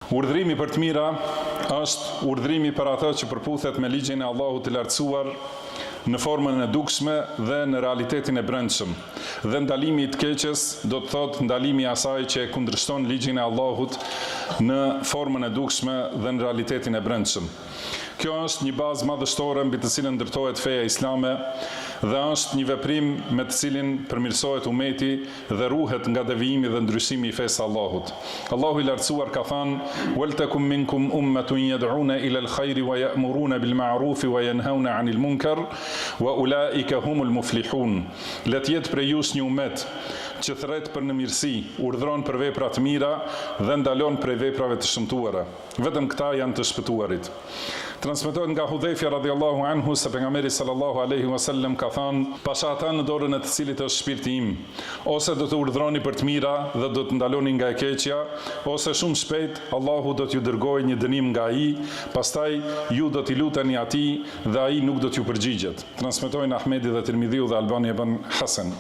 Urdhrimi për të mira është urdhrimi për atë që përputhet me ligjin e Allahut të lartësuar në formën e dukshme dhe në realitetin e brendshëm. Dhe ndalimi i të keqes do të thotë ndalimi i asaj që e kundërshton ligjin e Allahut në formën e dukshme dhe në realitetin e brendshëm. Kjo është një bazë madhështore mbi të cilën ndërtohet feja islame dhe është një veprim me të cilin përmirësohet umeti dhe ruhet nga devijimi dhe ndryshimi i fesë Allahut. Allahu i lartësuar ka thënë: "Waltakum minkum ummatun yad'una ila al-khayri wa ya'muruna bil ma'rufi wa yanhauna 'anil munkar wa ulaika humul muflihun." Le të jetë prej jush një umet që thret për në mirësi, urdhron për vepra të mira dhe ndalon prej veprave të shëmtuara. Vetëm këta janë të shpëtuarit. Transmetohet nga Hudhejfja radhiyallahu anhu se pejgamberi sallallahu alaihi wasallam ka thënë: "Pasha ata në dorën e të cilit është shpirti im, ose do të urdhroni për të mira dhe do të ndaloni nga e keqja, ose shumë shpejt Allahu do t'ju dërgojë një dënim nga ai, pastaj ju do t'i luteni atij dhe ai nuk do t'ju përgjigjet." Transmetojnë Ahmedi dhe Tirmidhiu dhe Albani e bën hasan.